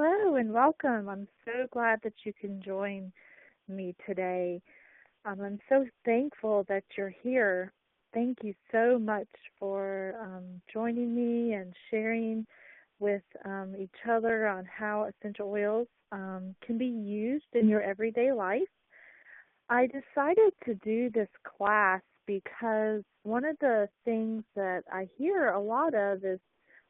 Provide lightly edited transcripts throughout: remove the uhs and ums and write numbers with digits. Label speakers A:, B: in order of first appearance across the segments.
A: Hello and welcome. I'm so glad that you can join me today. I'm so thankful that you're here. Thank you so much for joining me and sharing with each other on how essential oils can be used in your everyday life. I decided to do this class because one of the things that I hear a lot of is,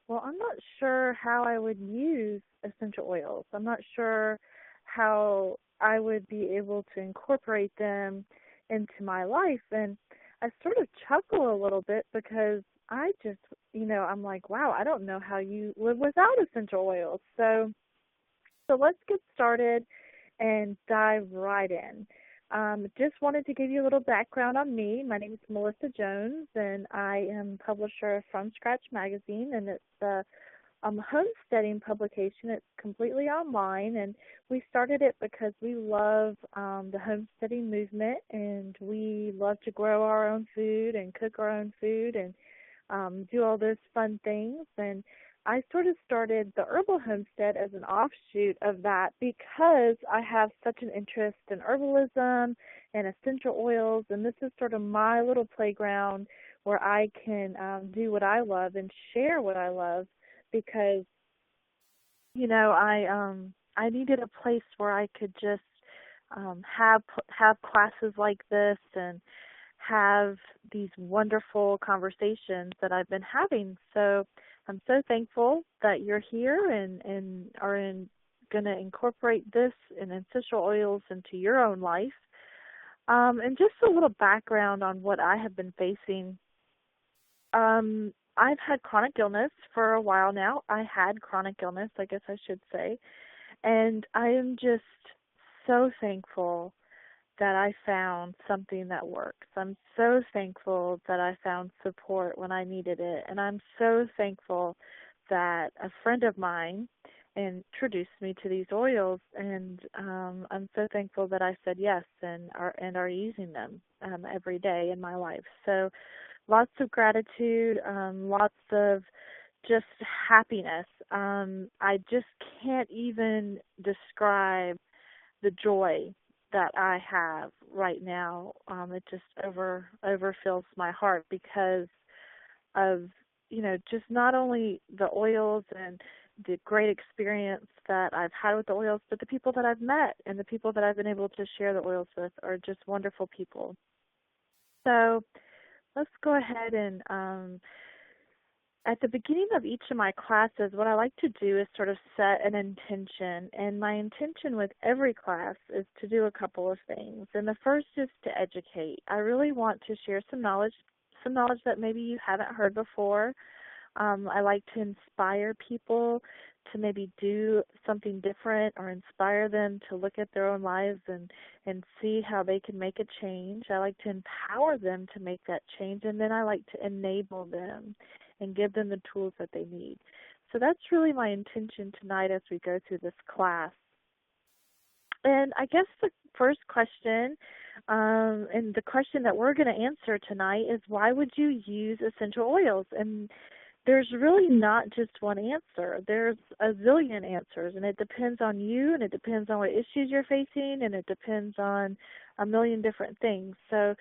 A: well, I'm not sure how I would use essential oils. I'm not sure how I would be able to incorporate them into my life. And I sort of chuckle a little bit because I just, I'm like, wow, I don't know how you live without essential oils. So let's get started and dive right in. Just wanted to give you a little background on me. My name is Melissa Jones, and I am publisher of From Scratch Magazine, and it's a homesteading publication. It's completely online, and we started it because we love the homesteading movement, and we love to grow our own food and cook our own food and do all those fun things. And I sort of started the Herbal Homestead as an offshoot of that because I have such an interest in herbalism and essential oils, and this is sort of my little playground where I can do what I love and share what I love because, I needed a place where I could just have classes like this and have these wonderful conversations that I've been having. So I'm so thankful that you're here and are going to incorporate this and essential oils into your own life. And just a little background on what I have been facing. I've had chronic illness for a while now. I had chronic illness, I guess I should say. And I am just so thankful that I found something that works. I'm so thankful that I found support when I needed it. And I'm so thankful that a friend of mine introduced me to these oils, and I'm so thankful that I said yes and are using them every day in my life. So lots of gratitude, lots of just happiness. I just can't even describe the joy that I have right now. It just overfills my heart because of, just not only the oils and the great experience that I've had with the oils, but the people that I've met and the people that I've been able to share the oils with are just wonderful people. So let's go ahead and at the beginning of each of my classes, what I like to do is sort of set an intention. And my intention with every class is to do a couple of things. And the first is to educate. I really want to share some knowledge that maybe you haven't heard before. I like to inspire people to maybe do something different or inspire them to look at their own lives and see how they can make a change. I like to empower them to make that change, and then I like to enable them and give them the tools that they need. So that's really my intention tonight as we go through this class. And I guess the first question, and the question that we're going to answer tonight is, why would you use essential oils? And there's really not just one answer. There's a zillion answers, and it depends on you, and it depends on what issues you're facing, and it depends on a million different things. So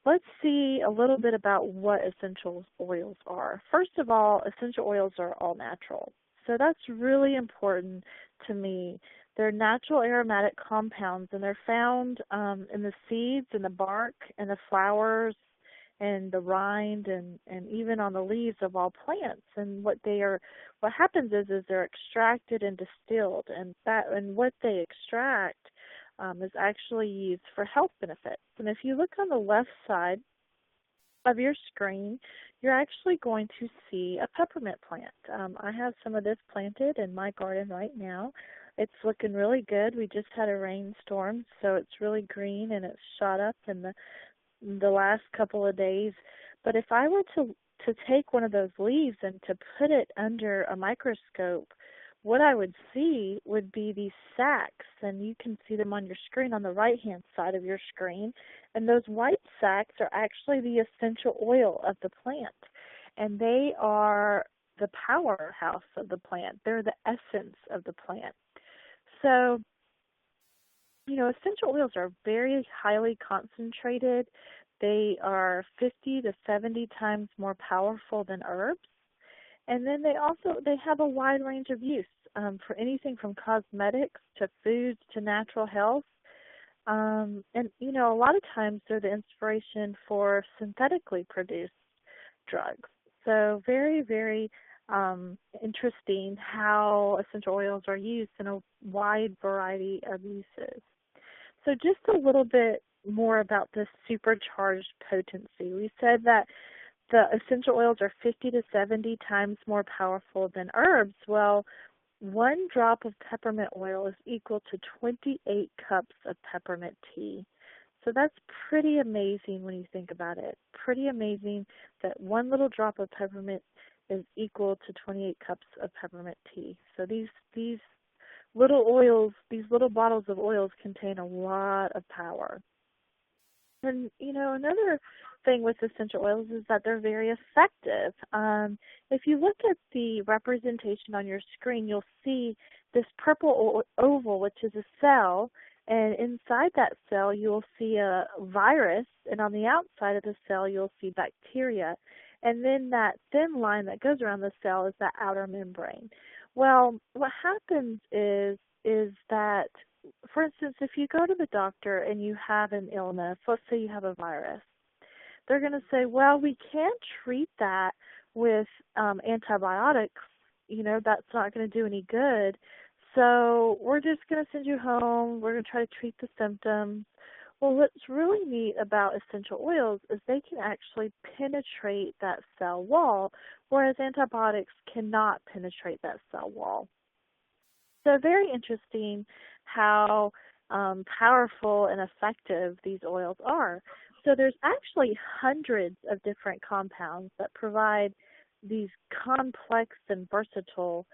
A: let's see a little bit about what essential oils are. First of all, essential oils are all natural. So that's really important to me. They're natural aromatic compounds, and they're found in the seeds and the bark and the flowers and the rind and even on the leaves of all plants. And what happens is they're extracted and distilled, and what they extract is actually used for health benefits. And if you look on the left side of your screen, you're actually going to see a peppermint plant. I have some of this planted in my garden right now. It's looking really good. We just had a rainstorm, so it's really green, and it's shot up in the last couple of days. But if I were to take one of those leaves and to put it under a microscope, what I would see would be these sacs, and you can see them on your screen on the right-hand side of your screen. And those white sacs are actually the essential oil of the plant, and they are the powerhouse of the plant. They're the essence of the plant. So, essential oils are very highly concentrated. They are 50 to 70 times more powerful than herbs. And then they have a wide range of use for anything from cosmetics to foods to natural health. And a lot of times they're the inspiration for synthetically produced drugs. So very, very interesting how essential oils are used in a wide variety of uses. So just a little bit more about this supercharged potency. We said that the essential oils are 50 to 70 times more powerful than herbs. Well, 1 drop of peppermint oil is equal to 28 cups of peppermint tea. So that's pretty amazing when you think about it. Pretty amazing that 1 little drop of peppermint is equal to 28 cups of peppermint tea. So these little oils, these little bottles of oils contain a lot of power. And, another thing with essential oils is that they're very effective. If you look at the representation on your screen, you'll see this purple oval, which is a cell, and inside that cell you'll see a virus, and on the outside of the cell you'll see bacteria. And then that thin line that goes around the cell is that outer membrane. Well, what happens is that, for instance, if you go to the doctor and you have an illness, let's say you have a virus, they're going to say, well, we can't treat that with antibiotics. That's not going to do any good. So we're just going to send you home. We're going to try to treat the symptoms. Well, what's really neat about essential oils is they can actually penetrate that cell wall, whereas antibiotics cannot penetrate that cell wall. So very interesting how powerful and effective these oils are. So there's actually hundreds of different compounds that provide these complex and versatile,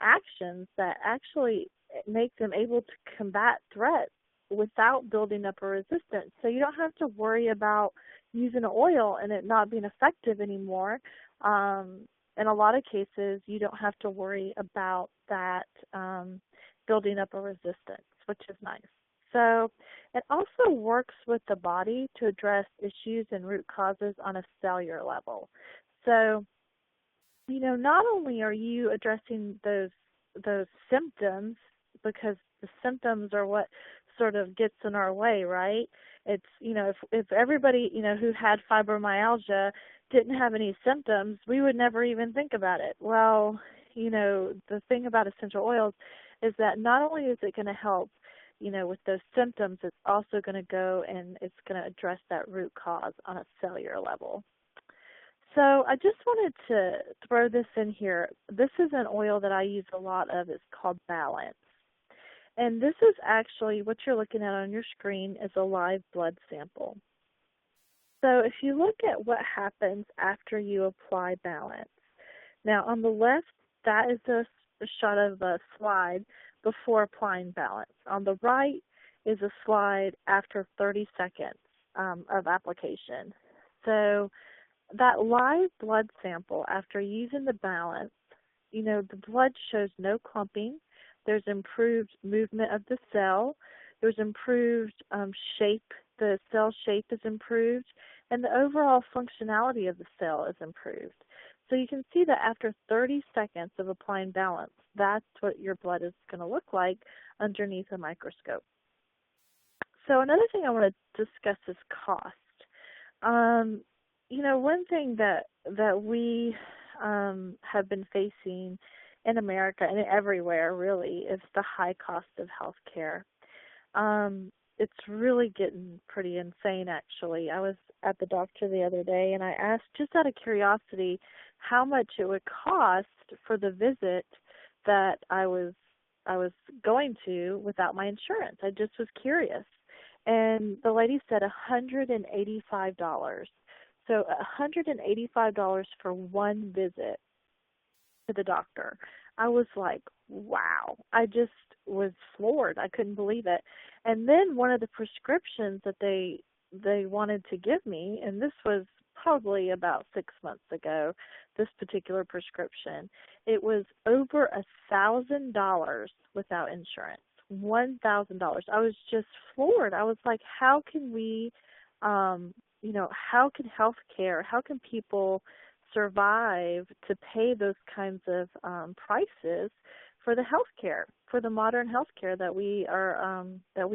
A: actions that actually make them able to combat threats without building up a resistance. So you don't have to worry about using an oil and it not being effective anymore. In a lot of cases, you don't have to worry about that building up a resistance, which is nice. So it also works with the body to address issues and root causes on a cellular level. So, not only are you addressing those symptoms, because the symptoms are what sort of gets in our way, right? It's, if everybody, who had fibromyalgia didn't have any symptoms, we would never even think about it. Well, the thing about essential oils is that not only is it going to help, with those symptoms, it's also going to go and it's going to address that root cause on a cellular level. So I just wanted to throw this in here. This is an oil that I use a lot of. It's called Balance. And this is actually, what you're looking at on your screen is a live blood sample. So if you look at what happens after you apply Balance. Now on the left, that is a shot of a slide before applying Balance. On the right is a slide after 30 seconds of application. So that live blood sample, after using the Balance, the blood shows no clumping. There's improved movement of the cell. There's improved shape. The cell shape is improved. And the overall functionality of the cell is improved. So you can see that after 30 seconds of applying Balance, that's what your blood is going to look like underneath a microscope. So another thing I want to discuss is cost. One thing that we have been facing in America and everywhere really is the high cost of health care. It's really getting pretty insane, actually. I was at the doctor the other day and I asked, just out of curiosity, how much it would cost for the visit that I was going to without my insurance. I just was curious. And the lady said $185. So $185 for one visit to the doctor. I was like, wow. I just was floored. I couldn't believe it. And then one of the prescriptions that they wanted to give me, and this was probably about 6 months ago, this particular prescription. It was over $1,000 without insurance. $1,000. I was just floored. I was like, how can we, how can healthcare, how can people survive to pay those kinds of prices for the healthcare, for the modern healthcare that we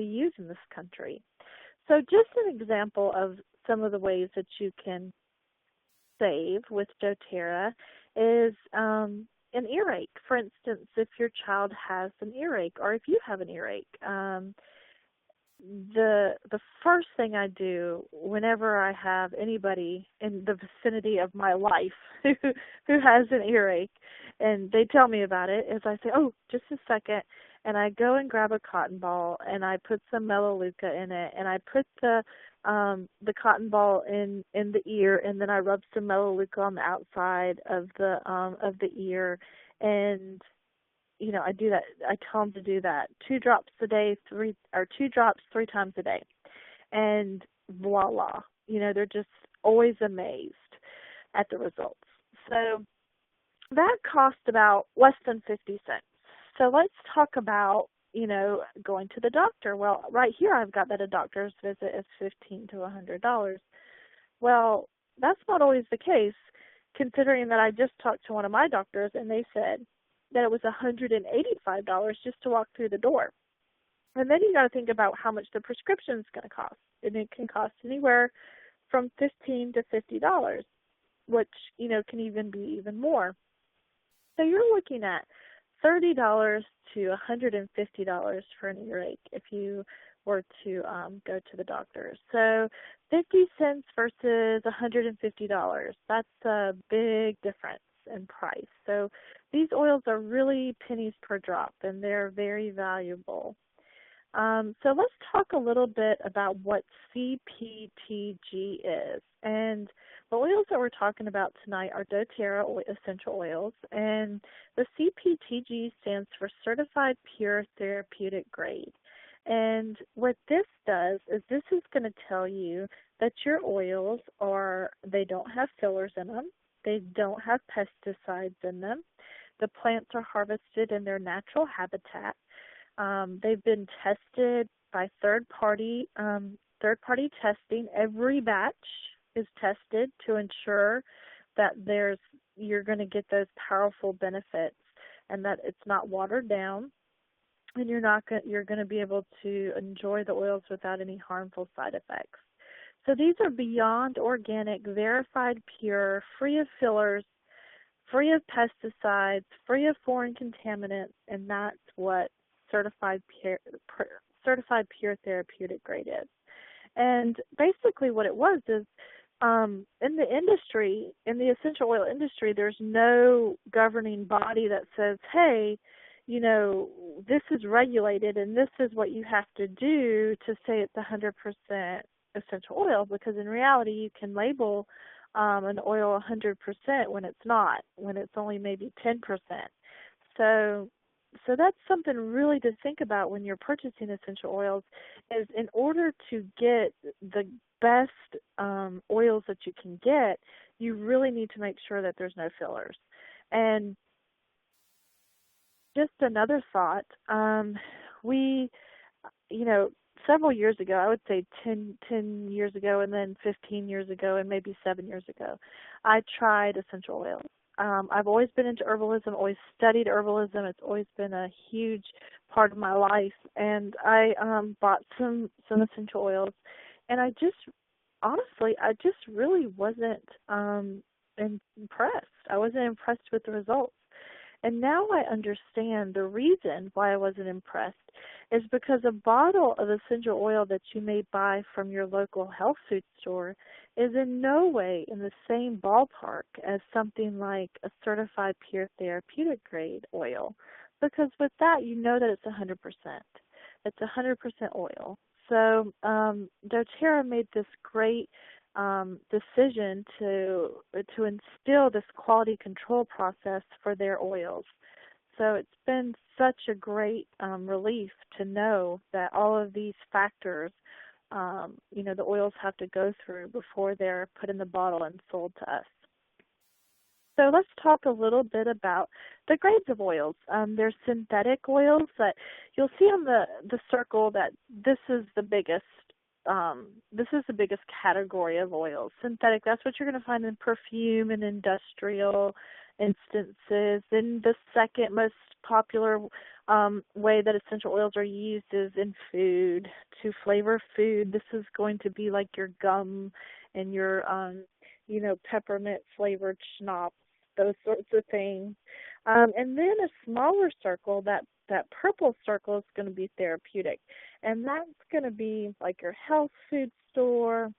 A: use in this country? So just an example of some of the ways that you can save with doTERRA is an earache. For instance, if your child has an earache or if you have an earache, the first thing I do whenever I have anybody in the vicinity of my life who has an earache and they tell me about it is I say, oh, just a second, and I go and grab a cotton ball and I put some melaleuca in it and I put the cotton ball in the ear, and then I rub some melaleuca on the outside of the ear, and I do that. I tell them to do that 2 drops a day, 2 drops 3 times a day, and voila, they're just always amazed at the results. So that cost about less than 50 cents. So let's talk about going to the doctor. Well, right here I've got that a doctor's visit is $15 to $100. Well, that's not always the case, considering that I just talked to one of my doctors and they said that it was $185 just to walk through the door. And then you got to think about how much the prescription is going to cost. And it can cost anywhere from $15 to $50, which, can even be even more. So you're looking at $30 to $150 for an earache if you were to go to the doctor. So 50 cents versus $150, that's a big difference in price. So these oils are really pennies per drop, and they're very valuable. So let's talk a little bit about what CPTG is. And the oils that we're talking about tonight are doTERRA essential oils, and the CPTG stands for Certified Pure Therapeutic Grade. And what this does is this is going to tell you that your oils they don't have fillers in them, they don't have pesticides in them, the plants are harvested in their natural habitat. They've been tested by third-party testing. Every batch is tested to ensure that you're going to get those powerful benefits and that it's not watered down, and you're going to be able to enjoy the oils without any harmful side effects. So these are beyond organic, verified pure, free of fillers, free of pesticides, free of foreign contaminants, and that's what certified pure therapeutic grade is. And basically what it was is in the industry, in the essential oil industry, there's no governing body that says, hey, this is regulated and this is what you have to do to say it's 100% essential oil, because in reality you can label an oil 100% when it's not, when it's only maybe 10%. So that's something really to think about when you're purchasing essential oils, is in order to get the best oils that you can get, you really need to make sure that there's no fillers. And just another thought, several years ago, I would say 10 years ago, and then 15 years ago, and maybe 7 years ago, I tried essential oils. I've always been into herbalism, always studied herbalism. It's always been a huge part of my life. And I bought some essential oils, and I just really wasn't impressed. I wasn't impressed with the results. And now I understand the reason why I wasn't impressed is because a bottle of essential oil that you may buy from your local health food store is in no way in the same ballpark as something like a certified pure therapeutic grade oil, because with that you know that it's 100%. It's 100% oil. So doTERRA made this great decision to instill this quality control process for their oils. So it's been such a great relief to know that all of these factors the oils have to go through before they're put in the bottle and sold to us. So let's talk a little bit about the grades of oils. There's synthetic oils that you'll see on the circle that this is the biggest. This is the biggest category of oils. Synthetic, that's what you're going to find in perfume and industrial instances. Then the second most popular way that essential oils are used is in food, to flavor food. This is going to be like your gum and your, peppermint flavored schnapps, those sorts of things. And then a smaller circle, that purple circle is going to be therapeutic. And that's going to be like your health food store.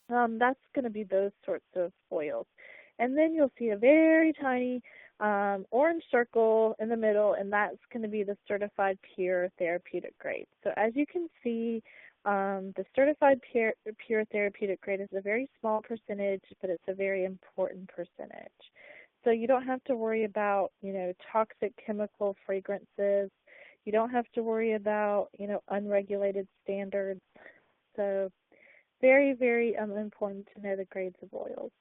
A: That's going to be those sorts of oils. And then you'll see a very tiny orange circle in the middle, and that's going to be the certified pure therapeutic grade. So as you can see, the certified pure therapeutic grade is a very small percentage, but it's a very important percentage. So you don't have to worry about, toxic chemical fragrances. You don't have to worry about, unregulated standards. So very, very important to know the grades of oils.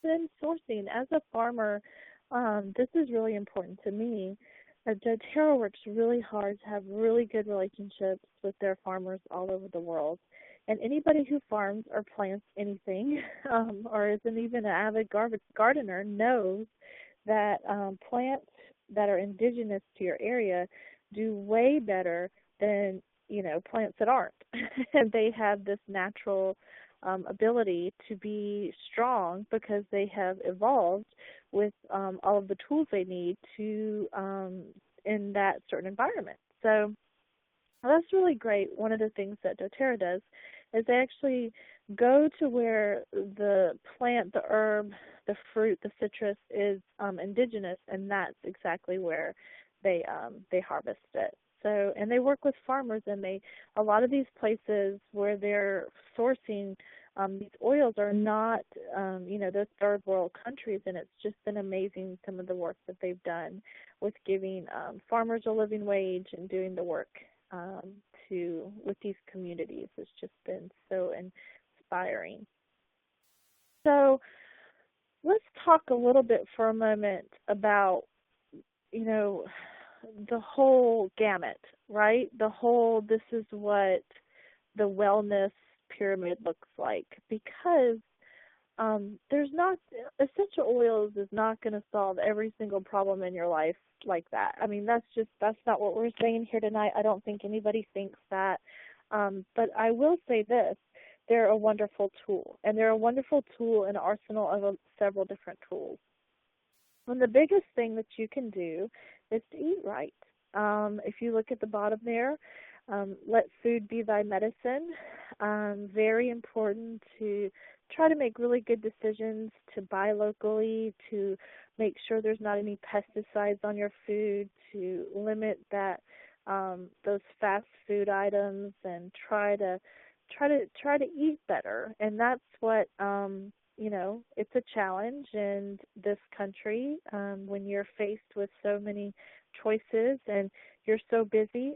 A: Then sourcing. As a farmer, this is really important to me. doTERRA works really hard to have really good relationships with their farmers all over the world. And anybody who farms or plants anything or isn't even an avid gardener knows that plants that are indigenous to your area do way better than, plants that aren't. And they have this natural ability to be strong because they have evolved with all of the tools they need to in that certain environment. So that's really great. One of the things that doTERRA does is they actually go to where the plant, the herb, the fruit, the citrus is indigenous, and that's exactly where they harvest it. So, and they work with farmers, and a lot of these places where they're sourcing these oils are not, those third world countries, and it's just been amazing some of the work that they've done with giving farmers a living wage and doing the work with these communities. It's just been so inspiring. So let's talk a little bit for a moment about, the whole gamut, right? This is what the wellness pyramid looks like, because essential oils is not going to solve every single problem in your life like that. I mean, that's not what we're saying here tonight. I don't think anybody thinks that. But I will say this, they're a wonderful tool, and they're a wonderful tool in an arsenal of several different tools. And the biggest thing that you can do is to eat right. If you look at the bottom there, let food be thy medicine. Very important to try to make really good decisions, to buy locally, to make sure there's not any pesticides on your food, to limit those fast food items, and try to eat better. And that's what it's a challenge in this country when you're faced with so many choices and you're so busy.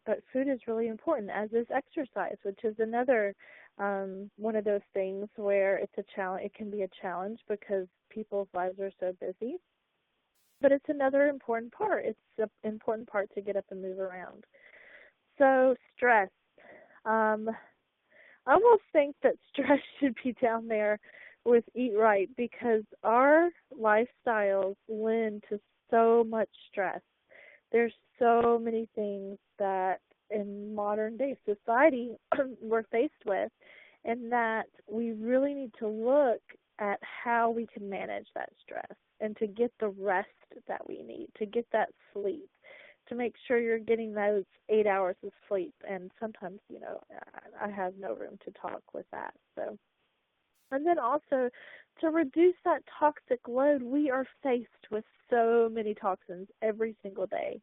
A: But food is really important, as is exercise, which is another one of those things where it's a challenge. It can be a challenge because people's lives are so busy. But it's another important part. It's an important part to get up and move around. So stress. I almost think that stress should be down there with eat right, because our lifestyles lend to so much stress. There's so many things that in modern day society we're faced with, and that we really need to look at how we can manage that stress and to get the rest that we need, to get that sleep, to make sure you're getting those 8 hours of sleep. And sometimes, I have no room to talk with that. So, and then also to reduce that toxic load. We are faced with so many toxins every single day.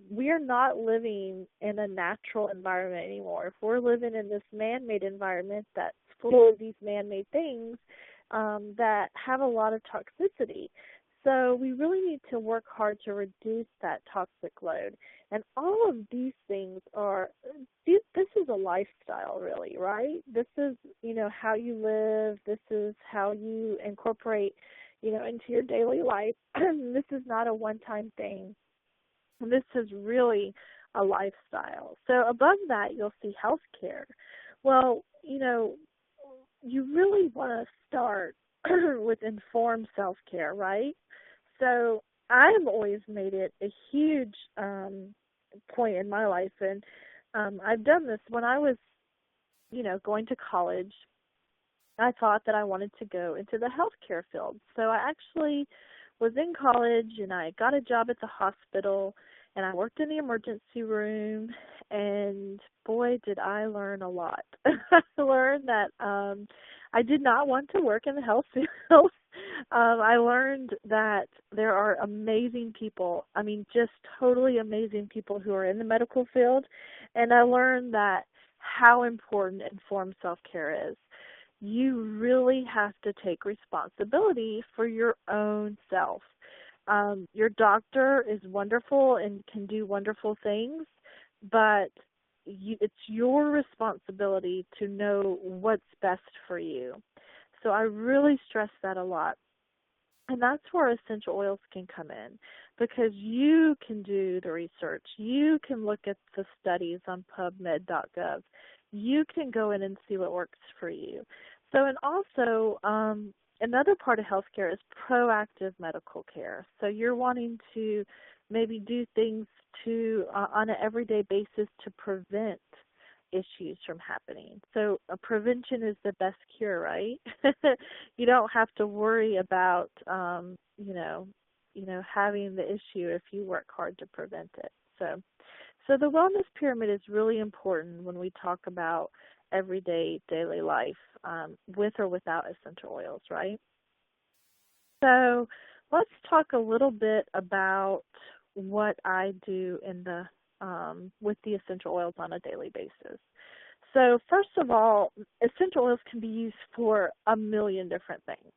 A: We are not living in a natural environment anymore. If we're living in this man-made environment that's full of these man-made things that have a lot of toxicity. So we really need to work hard to reduce that toxic load. And all of these things are, this is a lifestyle really, right? This is, how you live. This is how you incorporate, into your daily life. This is not a one-time thing. This is really a lifestyle. So above that, you'll see healthcare. Well, you really want to start with informed self-care, right? So I've always made it a huge point in my life, and I've done this when I was, going to college. I thought that I wanted to go into the healthcare field. So I actually was in college, and I got a job at the hospital, and I worked in the emergency room, and boy, did I learn a lot. I learned that I did not want to work in the health field. I learned that there are amazing people, just totally amazing people who are in the medical field, and I learned that how important informed self-care is. You really have to take responsibility for your own self. Your doctor is wonderful and can do wonderful things, but it's your responsibility to know what's best for you. So I really stress that a lot. And that's where essential oils can come in, because you can do the research. You can look at the studies on PubMed.gov. You can go in and see what works for you. So, and also, another part of healthcare is proactive medical care. So you're wanting to maybe do things on an everyday basis to prevent issues from happening. So prevention is the best cure, right? You don't have to worry about, having the issue if you work hard to prevent it. So the wellness pyramid is really important when we talk about everyday daily life, with or without essential oils, right? So let's talk a little bit about what I do with the essential oils on a daily basis. So first of all, essential oils can be used for a million different things.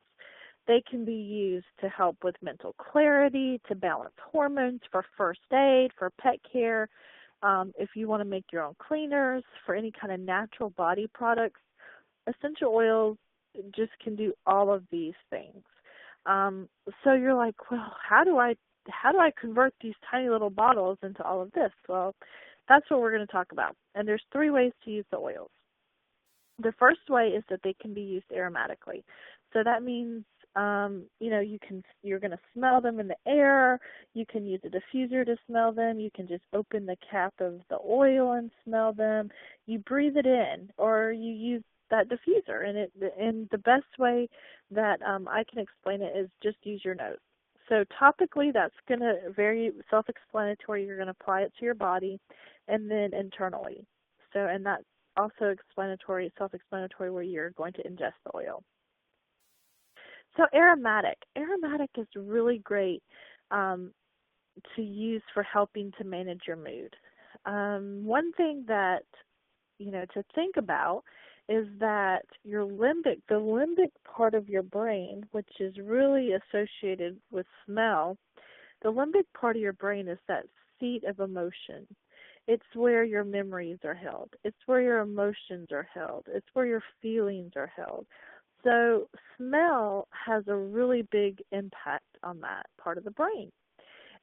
A: They can be used to help with mental clarity, to balance hormones, for first aid, for pet care, if you want to make your own cleaners, for any kind of natural body products. Essential oils just can do all of these things. So you're like, well, how do I convert these tiny little bottles into all of this? Well, that's what we're going to talk about. And there's 3 ways to use the oils. The first way is that they can be used aromatically. So that means, you're going to smell them in the air. You can use a diffuser to smell them. You can just open the cap of the oil and smell them. You breathe it in, or you use that diffuser. And the best way that I can explain it is just use your nose. So topically, that's going to very self-explanatory. You're going to apply it to your body, and then internally. So, and that's also self-explanatory, where you're going to ingest the oil. So aromatic is really great to use for helping to manage your mood. One thing that, to think about is that the limbic part of your brain, which is really associated with smell, the limbic part of your brain is that seat of emotion. It's where your memories are held. It's where your emotions are held. It's where your feelings are held. So smell has a really big impact on that part of the brain.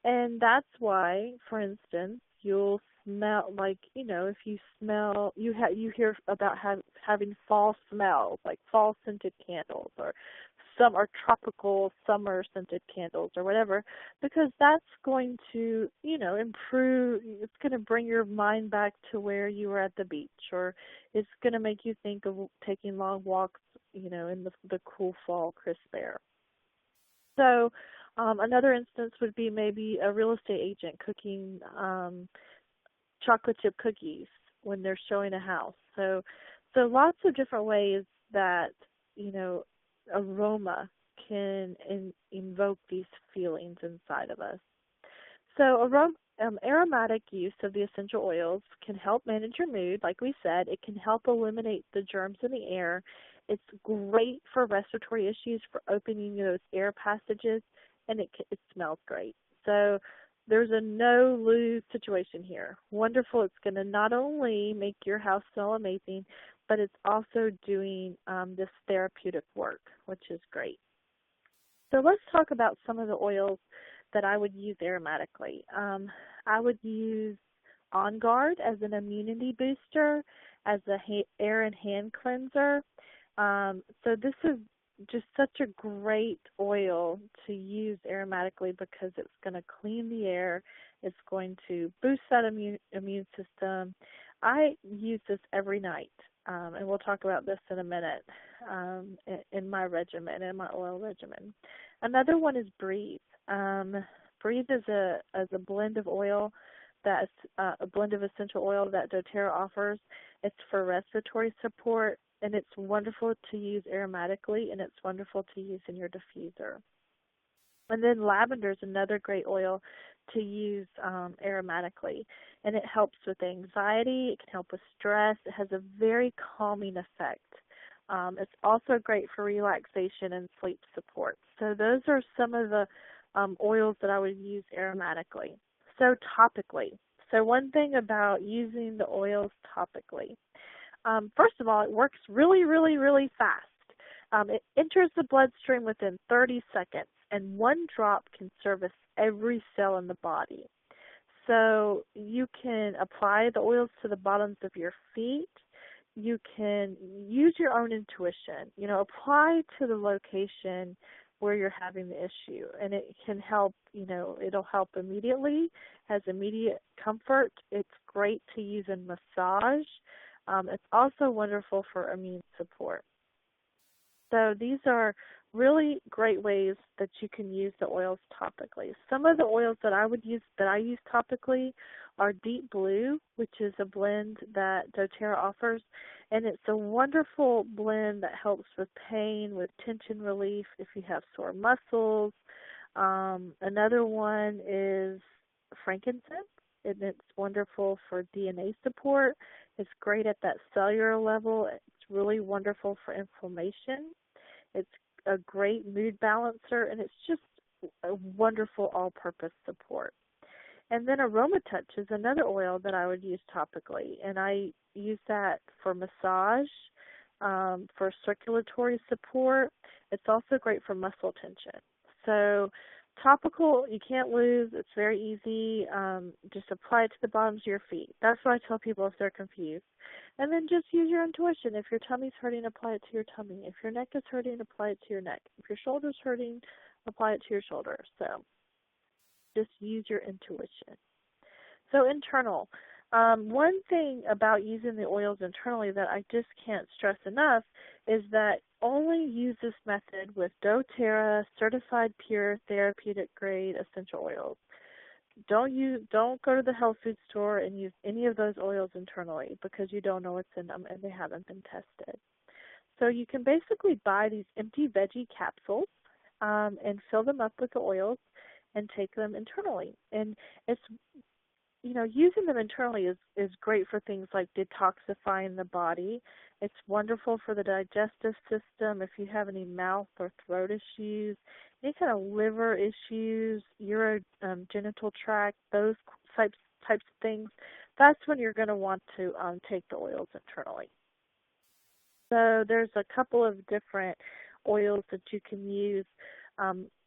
A: And that's why, for instance, you'll smell, like, if you smell, you hear about having fall smells, like fall scented candles, or tropical summer scented candles, or whatever, because that's going to, improve. It's going to bring your mind back to where you were at the beach, or it's going to make you think of taking long walks, in the cool fall crisp air. So another instance would be maybe a real estate agent cooking chocolate chip cookies when they're showing a house. So lots of different ways that, aroma can invoke these feelings inside of us. So aromatic use of the essential oils can help manage your mood. Like we said, it can help eliminate the germs in the air. It's great for respiratory issues, for opening those air passages. and it smells great. So there's a no-lose situation here. Wonderful. It's going to not only make your house smell amazing, but it's also doing this therapeutic work, which is great. So let's talk about some of the oils that I would use aromatically. I would use On Guard as an immunity booster, as a air and hand cleanser. So this is just such a great oil to use aromatically because it's going to clean the air. It's going to boost that immune system. I use this every night, and we'll talk about this in a minute in my regimen, in my oil regimen. Another one is Breathe. Breathe is a blend of oil that's a blend of essential oil that doTERRA offers. It's for respiratory support, and it's wonderful to use aromatically, and it's wonderful to use in your diffuser. And then lavender is another great oil to use aromatically, and it helps with anxiety. It can help with stress. It has a very calming effect. It's also great for relaxation and sleep support. So those are some of the oils that I would use aromatically. So topically. So one thing about using the oils topically. First of all, it works really, really, really fast. It enters the bloodstream within 30 seconds, and one drop can service every cell in the body. So you can apply the oils to the bottoms of your feet. You can use your own intuition. Apply to the location where you're having the issue, and it can help. It'll help immediately, has immediate comfort. It's great to use in massage. It's also wonderful for immune support. So these are really great ways that you can use the oils topically. Some of the oils that I use topically are Deep Blue, which is a blend that doTERRA offers, and it's a wonderful blend that helps with pain, with tension relief if you have sore muscles. Another one is frankincense, and it's wonderful for DNA support. It's great at that cellular level. It's really wonderful for inflammation. It's a great mood balancer, and it's just a wonderful all-purpose support. And then Aromatouch is another oil that I would use topically, and I use that for massage, for circulatory support. It's also great for muscle tension. So topical, you can't lose. It's very easy. Just apply it to the bottoms of your feet. That's what I tell people if they're confused. And then just use your intuition. If your tummy's hurting, apply it to your tummy. If your neck is hurting, apply it to your neck. If your shoulder's hurting, apply it to your shoulder. So just use your intuition. So internal. One thing about using the oils internally that I just can't stress enough is that only use this method with doTERRA certified pure therapeutic grade essential oils. Don't go to the health food store and use any of those oils internally because you don't know what's in them and they haven't been tested. So you can basically buy these empty veggie capsules and fill them up with the oils and take them internally. And it's using them internally is great for things like detoxifying the body. It's wonderful for the digestive system if you have any mouth or throat issues, any kind of liver issues, urogenital tract, those types of things. That's when you're going to want to take the oils internally. So there's a couple of different oils that you can use.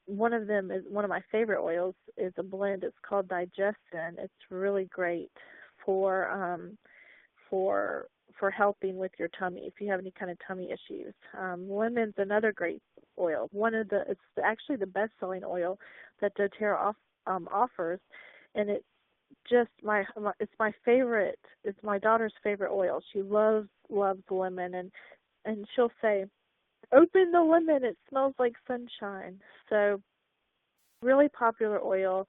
A: One of them is one of my favorite oils is a blend. It's called Digestion. It's really great for helping with your tummy if you have any kind of tummy issues. Lemon's another great oil. It's actually the best-selling oil that doTERRA offers, and it's just it's my favorite. It's my daughter's favorite oil. She loves lemon, and she'll say, "Open the lemon, it smells like sunshine." So really popular oil.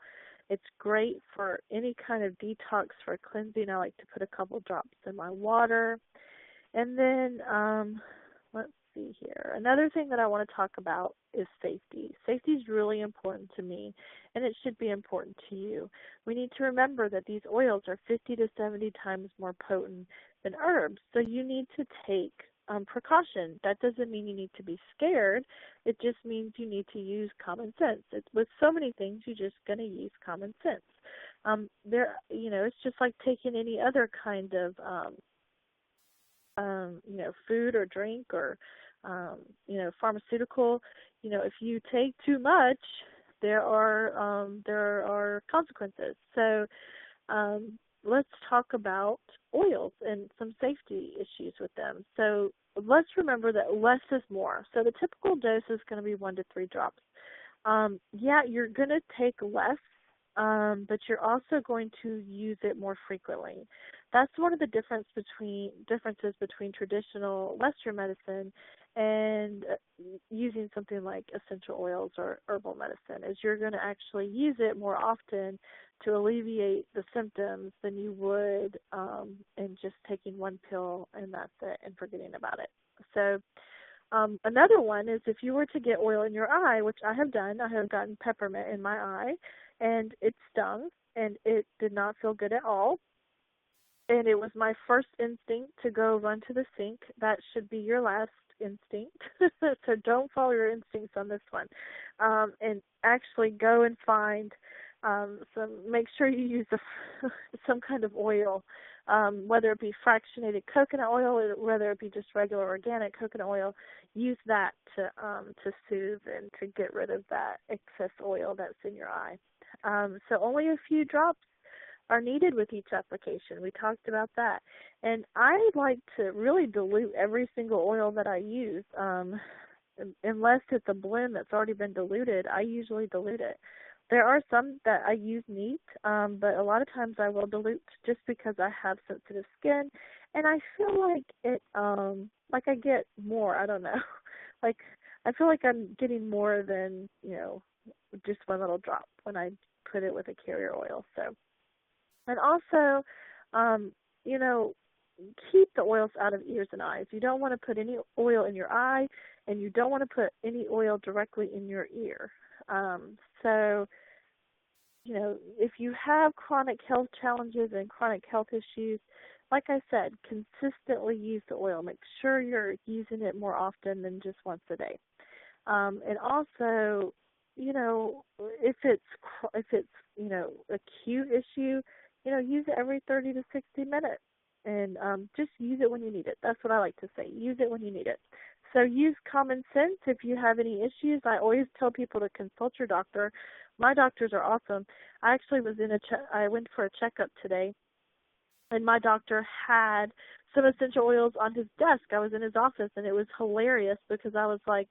A: It's great for any kind of detox, for cleansing. I like to put a couple drops in my water. And then let's see here. Another thing that I want to talk about is safety. Safety is really important to me, and it should be important to you. We need to remember that these oils are 50 to 70 times more potent than herbs, so you need to take precaution. That doesn't mean you need to be scared. It just means you need to use common sense. With so many things, you're just going to use common sense. It's just like taking any other kind of, food or drink or, pharmaceutical. If you take too much, there are consequences. So let's talk about oils and some safety issues with them. So let's remember that less is more. So the typical dose is going to be 1 to 3 drops. You're going to take less, but you're also going to use it more frequently. That's one of the differences between traditional Western medicine and using something like essential oils or herbal medicine, is you're going to actually use it more often to alleviate the symptoms than you would in just taking one pill and that's it and forgetting about it. So another one is if you were to get oil in your eye, which I have done. I have gotten peppermint in my eye, and it stung, and it did not feel good at all. And it was my first instinct to go run to the sink. That should be your last instinct. So don't follow your instincts on this one. And actually go and find make sure you use some kind of oil, whether it be fractionated coconut oil or whether it be just regular organic coconut oil. Use that to soothe and to get rid of that excess oil that's in your eye. So only a few drops are needed with each application. We talked about that. And I like to really dilute every single oil that I use. Unless it's a blend that's already been diluted, I usually dilute it. There are some that I use neat, but a lot of times I will dilute just because I have sensitive skin, and I feel like like I get more. I don't know. Like I feel like I'm getting more than just one little drop when I put it with a carrier oil. So, and also, keep the oils out of ears and eyes. You don't want to put any oil in your eye, and you don't want to put any oil directly in your ear. So, if you have chronic health challenges and chronic health issues, like I said, consistently use the oil. Make sure you're using it more often than just once a day. And also, if it's acute issue, use it every 30 to 60 minutes. And just use it when you need it. That's what I like to say. Use it when you need it. So use common sense if you have any issues. I always tell people to consult your doctor. My doctors are awesome. I actually was I went for a checkup today, and my doctor had some essential oils on his desk. I was in his office, and it was hilarious because I was like,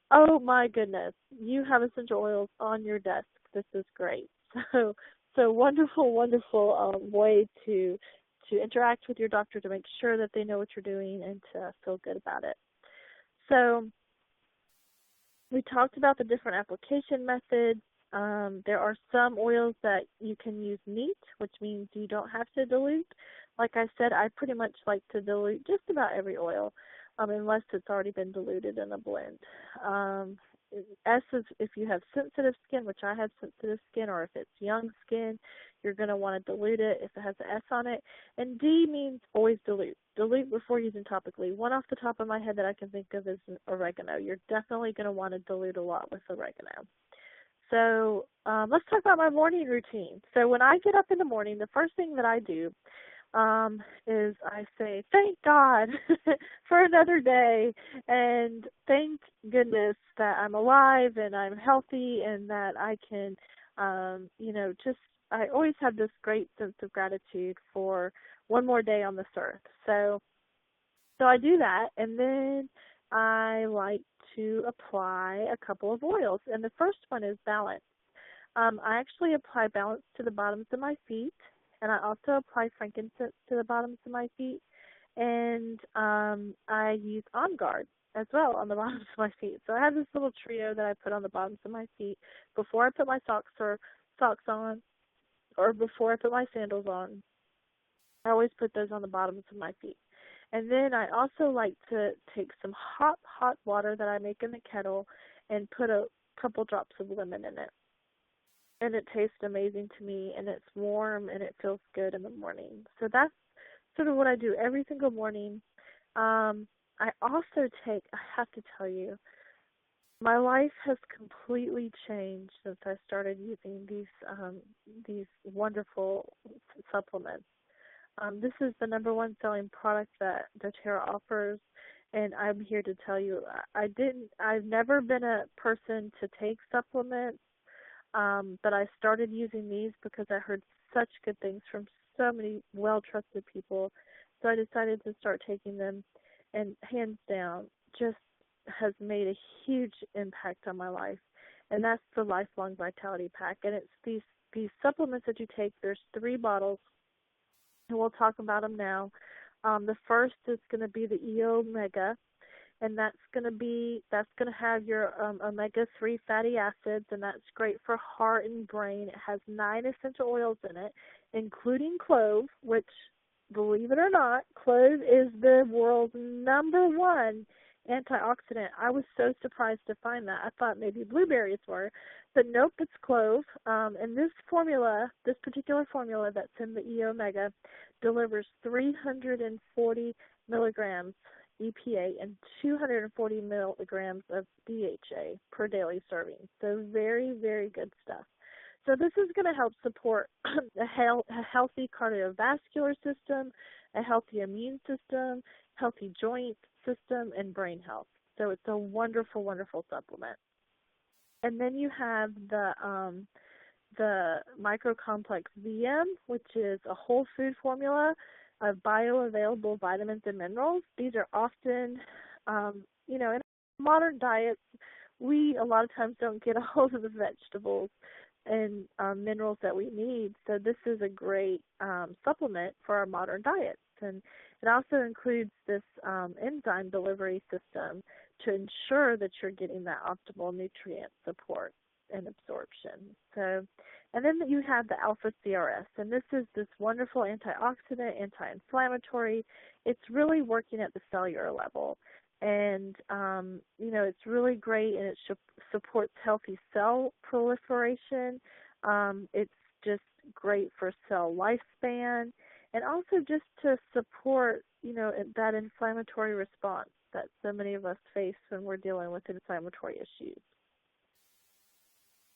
A: oh my goodness, you have essential oils on your desk. This is great. So wonderful, wonderful way to interact with your doctor to make sure that they know what you're doing and to feel good about it. So we talked about the different application methods. There are some oils that you can use neat, which means you don't have to dilute. Like I said, I pretty much like to dilute just about every oil, unless it's already been diluted in a blend. S is if you have sensitive skin, which I have sensitive skin, or if it's young skin, you're going to want to dilute it if it has an S on it. And D means always dilute. Dilute before using topically. One off the top of my head that I can think of is oregano. You're definitely going to want to dilute a lot with oregano. So let's talk about my morning routine. So when I get up in the morning, the first thing that I do is I say, thank God for another day, and thank goodness that I'm alive and I'm healthy and that I can, I always have this great sense of gratitude for one more day on this earth. So I do that, and then I like to apply a couple of oils, and the first one is balance. I actually apply balance to the bottoms of my feet, and I also apply frankincense to the bottoms of my feet, and I use On Guard as well on the bottoms of my feet. So I have this little trio that I put on the bottoms of my feet before I put my socks on, or before I put my sandals on. I always put those on the bottoms of my feet. And then I also like to take some hot water that I make in the kettle and put a couple drops of lemon in it. And it tastes amazing to me, and it's warm, and it feels good in the morning. So that's sort of what I do every single morning. I also I have to tell you, my life has completely changed since I started using these wonderful supplements. This is the number one selling product that doTERRA offers, and I'm here to tell you, I've never been a person to take supplements, but I started using these because I heard such good things from so many well-trusted people, so I decided to start taking them, and hands down, just has made a huge impact on my life, and that's the Lifelong Vitality Pack, and it's these supplements that you take. There's 3 bottles, and we'll talk about them now. The first is going to be the EO Mega, and that's going to have your omega-3 fatty acids, and that's great for heart and brain. It has 9 essential oils in it, including clove, which, believe it or not, clove is the world's number 1 antioxidant. I was so surprised to find that. I thought maybe blueberries were, but nope, it's clove. And this particular formula that's in the EO Mega, delivers 340 milligrams EPA and 240 milligrams of DHA per daily serving. So very, very good stuff. So this is going to help support a healthy cardiovascular system, a healthy immune system, healthy joint system, and brain health. So it's a wonderful, wonderful supplement. And then you have the microcomplex VM, which is a whole food formula of bioavailable vitamins and minerals. These are often, in modern diets, we a lot of times don't get all of the vegetables and minerals that we need. So this is a great supplement for our modern diets. And it also includes this enzyme delivery system to ensure that you're getting that optimal nutrient support and absorption. So, and then you have the alpha CRS, and this is this wonderful antioxidant, anti-inflammatory. It's really working at the cellular level, and it's really great, and it supports healthy cell proliferation. It's just great for cell lifespan, and also just to support that inflammatory response that so many of us face when we're dealing with inflammatory issues.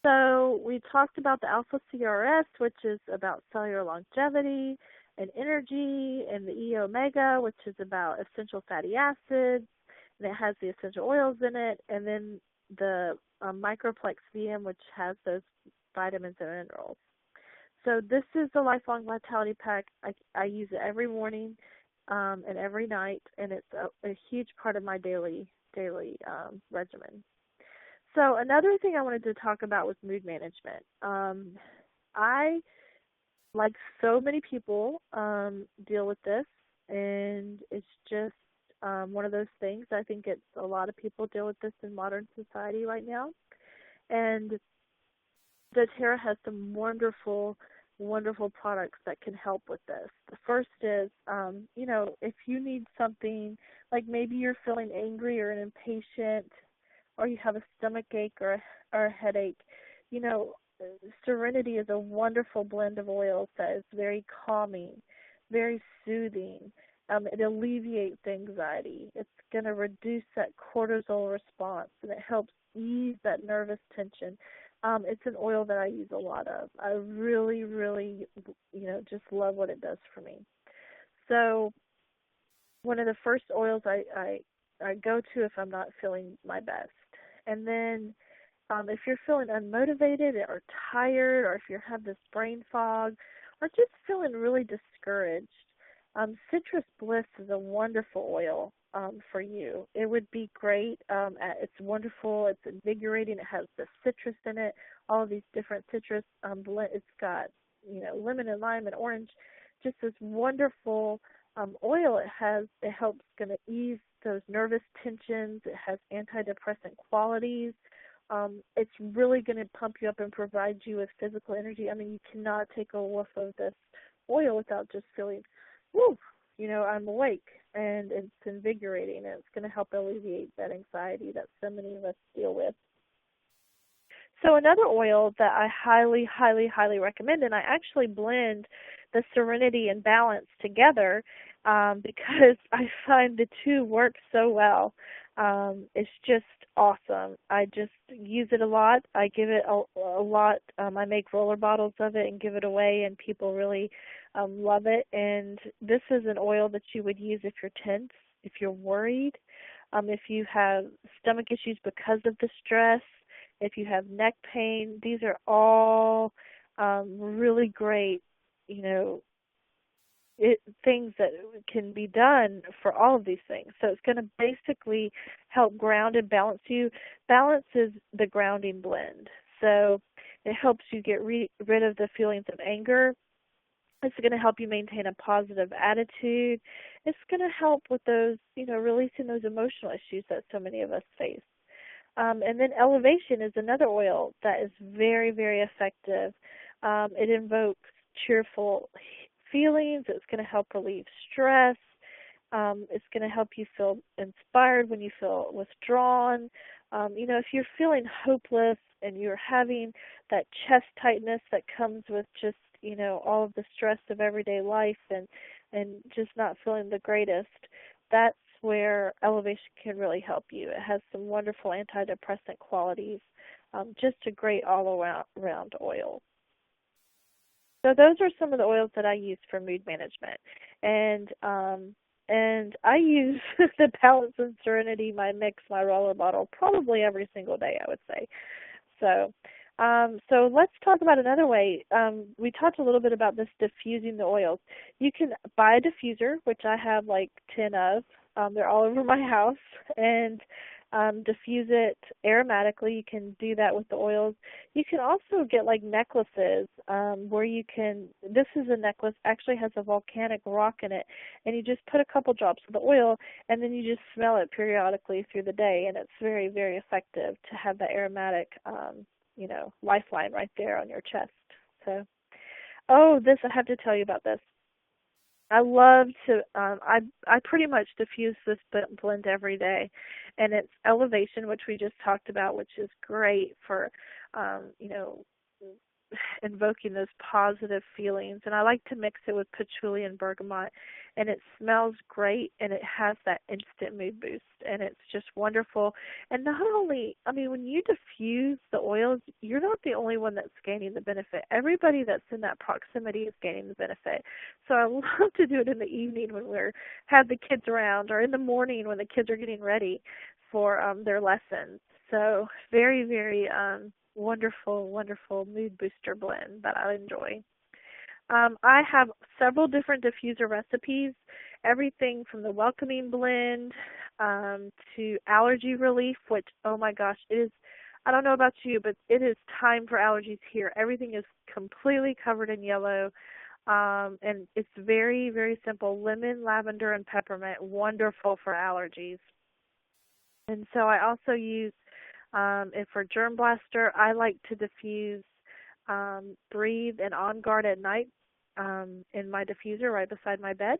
A: So we talked about the alpha CRS, which is about cellular longevity and energy, and the E omega, which is about essential fatty acids, and it has the essential oils in it, and then the microplex VM, which has those vitamins and minerals. So this is the Lifelong Vitality Pack. I use it every morning and every night, and it's a huge part of my daily regimen. So another thing I wanted to talk about was mood management. I, like so many people, deal with this, and it's just one of those things. I think a lot of people deal with this in modern society right now. And doTERRA has some wonderful, wonderful products that can help with this. The first is, if you need something, like maybe you're feeling angry or impatient, or you have a stomach ache or a headache, Serenity is a wonderful blend of oils that is very calming, very soothing. It alleviates anxiety. It's going to reduce that cortisol response, and it helps ease that nervous tension. It's an oil that I use a lot of. I really, really, just love what it does for me. So one of the first oils I go to if I'm not feeling my best. And then if you're feeling unmotivated or tired, or if you have this brain fog, or just feeling really discouraged, Citrus Bliss is a wonderful oil for you. It would be great. It's wonderful. It's invigorating. It has the citrus in it, all of these different citrus. It's got, lemon and lime and orange. Just this wonderful oil. It helps going to ease those nervous tensions. It has antidepressant qualities. It's really going to pump you up and provide you with physical energy. I mean, you cannot take a whiff of this oil without just feeling, woo, I'm awake, and it's invigorating, and it's going to help alleviate that anxiety that so many of us deal with. So another oil that I highly, highly, highly recommend, and I actually blend the Serenity and Balance together, because I find the two work so well. It's just awesome. I just use it a lot. I give it a lot. I make roller bottles of it and give it away, and people really love it. And this is an oil that you would use if you're tense, if you're worried, if you have stomach issues because of the stress, if you have neck pain. These are all really great, you know, things that can be done for all of these things. So it's going to basically help ground and balance you. Balance is the grounding blend. So it helps you get rid of the feelings of anger. It's going to help you maintain a positive attitude. It's going to help with those, releasing those emotional issues that so many of us face. And then elevation is another oil that is very, very effective. It invokes cheerful feelings. It's going to help relieve stress. It's going to help you feel inspired when you feel withdrawn. If you're feeling hopeless and you're having that chest tightness that comes with just, all of the stress of everyday life and just not feeling the greatest, that's where elevation can really help you. It has some wonderful antidepressant qualities, just a great all-around oil. So those are some of the oils that I use for mood management. And I use the Balance and Serenity, my mix, my roller bottle, probably every single day, I would say. So let's talk about another way. We talked a little bit about this diffusing the oils. You can buy a diffuser, which I have like 10 of. They're all over my house, and diffuse it aromatically. You can do that with the oils. You can also get like necklaces where you can, this is a necklace, actually has a volcanic rock in it, and you just put a couple drops of the oil, and then you just smell it periodically through the day, and it's very, very effective to have that aromatic, lifeline right there on your chest. So, I have to tell you about this. I love to, I pretty much diffuse this blend every day, and it's Elevation, which we just talked about, which is great for, invoking those positive feelings. And I like to mix it with patchouli and bergamot, and it smells great, and it has that instant mood boost, and it's just wonderful. And not only, when you diffuse the oils, you're not the only one that's gaining the benefit. Everybody that's in that proximity is gaining the benefit. So I love to do it in the evening when have the kids around, or in the morning when the kids are getting ready for their lessons. So very, very wonderful, wonderful mood booster blend that I enjoy. I have several different diffuser recipes, everything from the welcoming blend to allergy relief, which, oh my gosh, it is, I don't know about you, but it is time for allergies here. Everything is completely covered in yellow, and it's very, very simple. Lemon, lavender, and peppermint, wonderful for allergies. And so I also use, and for Germ Blaster, I like to diffuse Breathe and On Guard at night in my diffuser right beside my bed.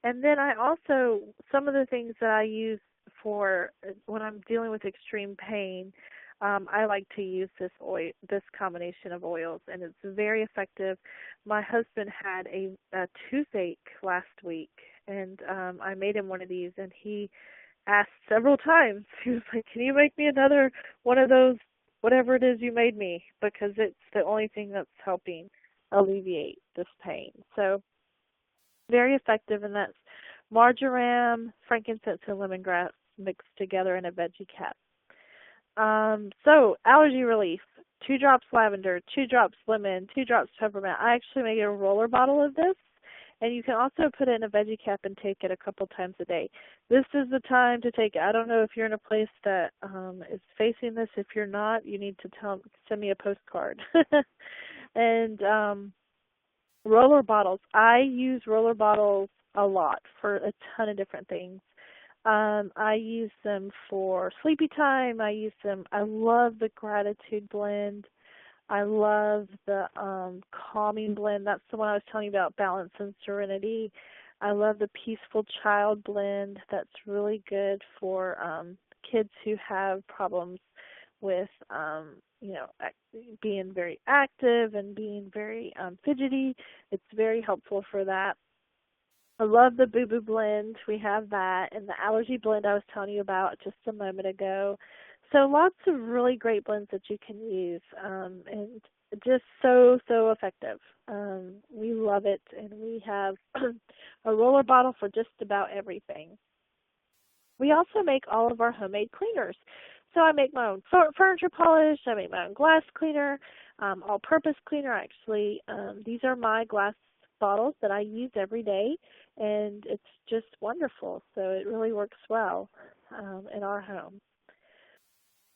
A: And then I also, some of the things that I use for when I'm dealing with extreme pain, I like to use this combination of oils, and it's very effective. My husband had a toothache last week, and I made him one of these, and he asked several times. He was like, "Can you make me another one of those, whatever it is you made me?" Because it's the only thing that's helping alleviate this pain. So very effective, and that's marjoram, frankincense, and lemongrass mixed together in a veggie cap. So allergy relief: 2 drops lavender, 2 drops lemon, 2 drops peppermint. I actually make a roller bottle of this, and you can also put it in a veggie cap and take it a couple times a day. This is the time to take it. I don't know if you're in a place that is facing this. If you're not, you need to send me a postcard. And roller bottles. I use roller bottles a lot for a ton of different things. I use them for sleepy time. I love the gratitude blend. I love the calming blend. That's the one I was telling you about, Balance and Serenity. I love the Peaceful Child blend. That's really good for kids who have problems with, being very active and being very fidgety. It's very helpful for that. I love the Boo Boo blend. We have that, and the Allergy blend I was telling you about just a moment ago. So lots of really great blends that you can use, and just so effective. We love it, and we have a roller bottle for just about everything. We also make all of our homemade cleaners. So I make my own furniture polish. I make my own glass cleaner, all-purpose cleaner. Actually, these are my glass bottles that I use every day, and it's just wonderful. So it really works well in our home.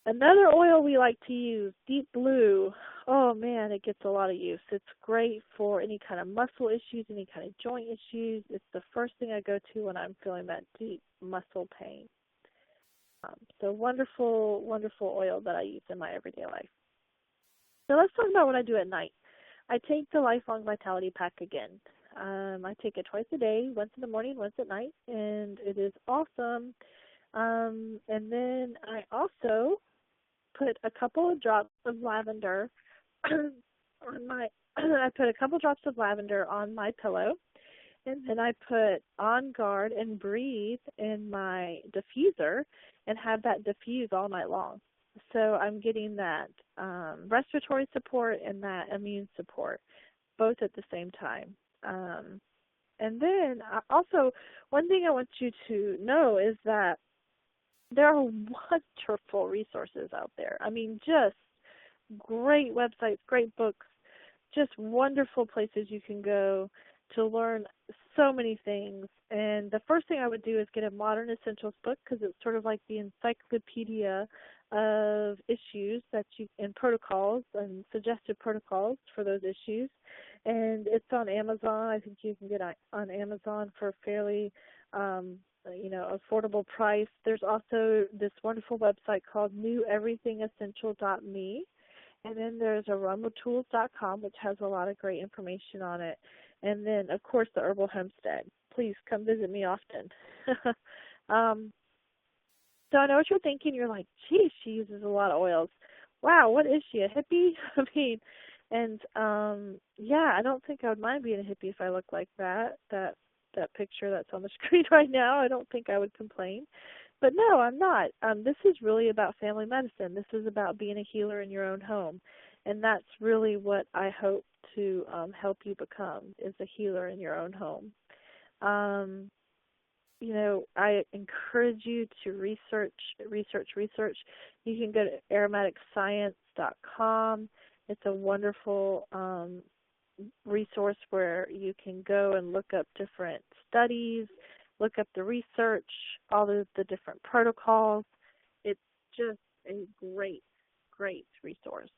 A: Another oil we like to use, Deep Blue. Oh man, it gets a lot of use. It's great for any kind of muscle issues, any kind of joint issues. It's the first thing I go to when I'm feeling that deep muscle pain. So wonderful, wonderful oil that I use in my everyday life. So let's talk about what I do at night. I take the Lifelong Vitality Pack again. I take it twice a day, once in the morning, once at night, and it is awesome. And then I also put a couple of drops of lavender on my I put a couple drops of lavender on my pillow, and then I put On Guard and Breathe in my diffuser and have that diffuse all night long. So I'm getting that respiratory support and that immune support both at the same time. And then also, one thing I want you to know is that there are wonderful resources out there. I mean, just great websites, great books, just wonderful places you can go to learn so many things. And the first thing I would do is get a Modern Essentials book, because it's sort of like the encyclopedia of issues that you and protocols and suggested protocols for those issues. And it's on Amazon. I think you can get it on Amazon for a fairly affordable price. There's also this wonderful website called neweverythingessential.me. And then there's aromatools.com, which has a lot of great information on it. And then, of course, the Herbal Homestead. Please come visit me often. So I know what you're thinking. You're like, geez, she uses a lot of oils. Wow, what is she, a hippie? I mean, and yeah, I don't think I would mind being a hippie if I looked like that picture that's on the screen right now. I don't think I would complain. But no, I'm not. This is really about family medicine. This is about being a healer in your own home. And that's really what I hope to help you become, is a healer in your own home. I encourage you to research. You can go to aromaticscience.com. It's a wonderful resource where you can go and look up different studies, look up the research, all of the different protocols. It's just a great, great resource.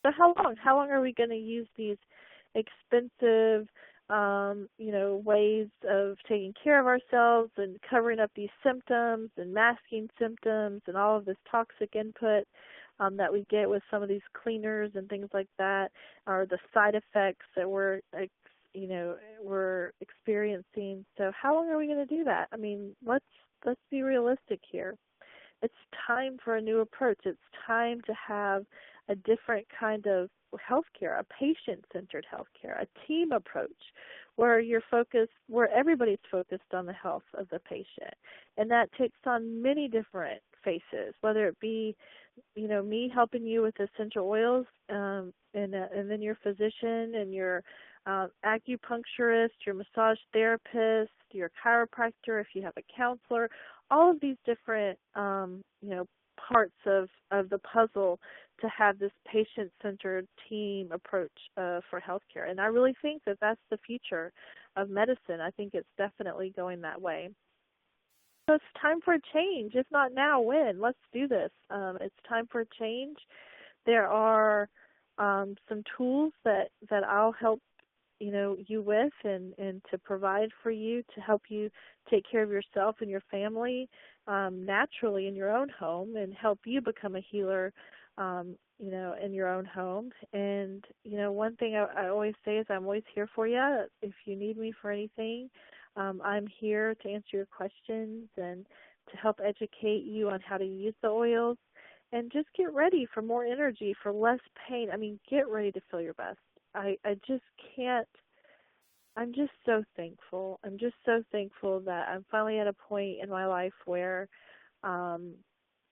A: So how long are we going to use these expensive, ways of taking care of ourselves and covering up these symptoms and masking symptoms and all of this toxic input that we get with some of these cleaners and things like that, or the side effects that we're experiencing? So how long are we going to do that? I mean, let's be realistic here. It's time for a new approach. It's time to have a different kind of healthcare, a patient-centered healthcare, a team approach where where everybody's focused on the health of the patient. And that takes on many different faces, whether it be, me helping you with essential oils, and then your physician and your acupuncturist, your massage therapist, your chiropractor, if you have a counselor, all of these different, parts of the puzzle to have this patient-centered team approach for healthcare. And I really think that that's the future of medicine. I think it's definitely going that way. So it's time for a change. If not now, when? Let's do this. It's time for a change. There are some tools that I'll help you with and to provide for you to help you take care of yourself and your family naturally in your own home, and help you become a healer in your own home. And one thing I always say is I'm always here for you. If you need me for anything, I'm here to answer your questions and to help educate you on how to use the oils. And just get ready for more energy, for less pain. I mean, get ready to feel your best. I just can't I'm just so thankful. I'm just so thankful that I'm finally at a point in my life where, um,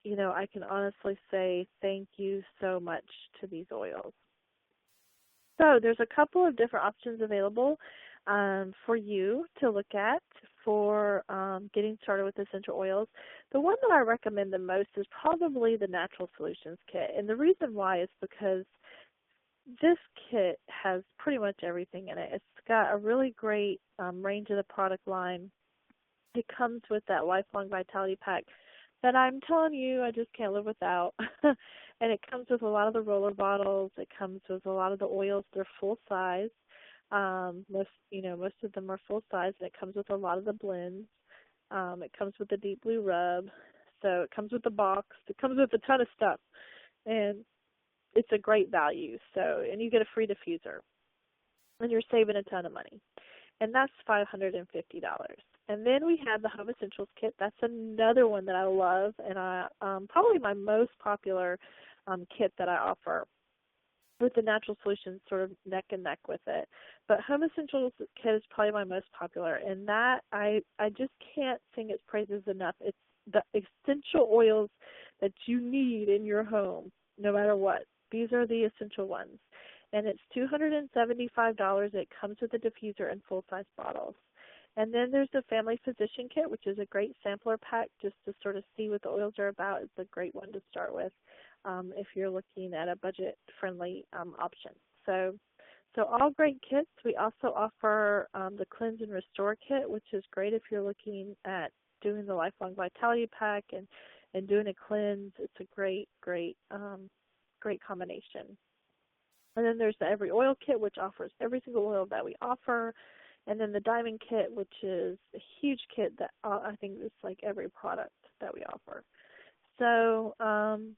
A: I can honestly say thank you so much to these oils. So there's a couple of different options available for you to look at for getting started with essential oils. The one that I recommend the most is probably the Natural Solutions Kit. And the reason why is because this kit has pretty much everything in it. It's got a really great range of the product line. It comes with that lifelong vitality pack that I'm telling you I just can't live without. And it comes with a lot of the roller bottles. It comes with a lot of the oils. They're full size. Most of them are full size, and it comes with a lot of the blends. It comes with the deep blue rub. So it comes with the box. It comes with a ton of stuff. And it's a great value. And you get a free diffuser. And you're saving a ton of money. And that's $550. And then we have the Home Essentials Kit. That's another one that I love, and probably my most popular kit that I offer, with the Natural Solutions sort of neck and neck with it. But Home Essentials Kit is probably my most popular, and that I just can't sing its praises enough. It's the essential oils that you need in your home, no matter what. These are the essential ones. And it's $275. It comes with a diffuser and full-size bottles. And then there's the Family Physician Kit, which is a great sampler pack just to sort of see what the oils are about. It's a great one to start with if you're looking at a budget-friendly option. So all great kits. We also offer the Cleanse and Restore Kit, which is great if you're looking at doing the Lifelong Vitality Pack and doing a cleanse. It's a great combination. And then there's the Every Oil Kit, which offers every single oil that we offer. And then the Diamond Kit, which is a huge kit that I think is like every product that we offer. So, and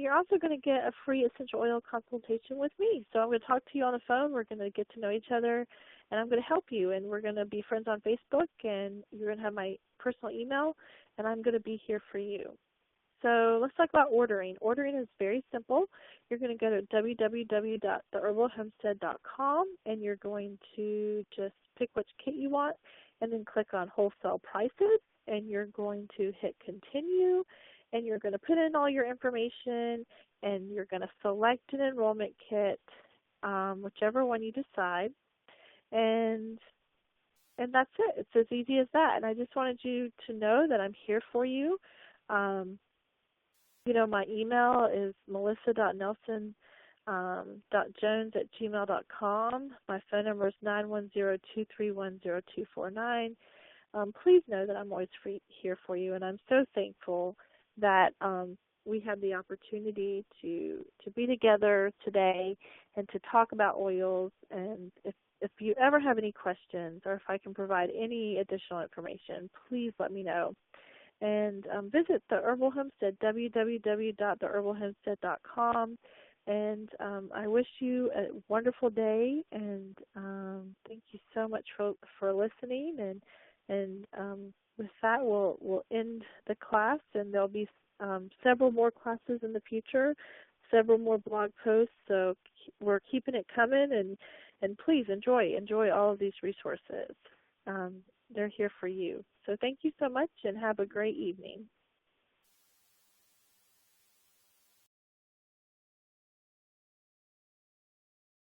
A: you're also going to get a free essential oil consultation with me. So I'm going to talk to you on the phone. We're going to get to know each other, and I'm going to help you. And we're going to be friends on Facebook, and you're going to have my personal email, and I'm going to be here for you. So let's talk about ordering. Ordering is very simple. You're going to go to www.theherbalhomestead.com, and you're going to just pick which kit you want, and then click on Wholesale Prices, and you're going to hit Continue, and you're going to put in all your information, and you're going to select an enrollment kit, whichever one you decide, and that's it. It's as easy as that. And I just wanted you to know that I'm here for you. My email is melissa.nelson.jones@gmail.com. My phone number is 910-231-0249. Please know that I'm always here for you, and I'm so thankful that we had the opportunity to be together today and to talk about oils. And if you ever have any questions or if I can provide any additional information, please let me know. And visit the Herbal Homestead, www.theherbalhomestead.com. And I wish you a wonderful day, and thank you so much for listening. And with that, we'll end the class, and there'll be several more classes in the future, several more blog posts. So we're keeping it coming, and please enjoy all of these resources. They're here for you. So thank you so much, and have a great evening.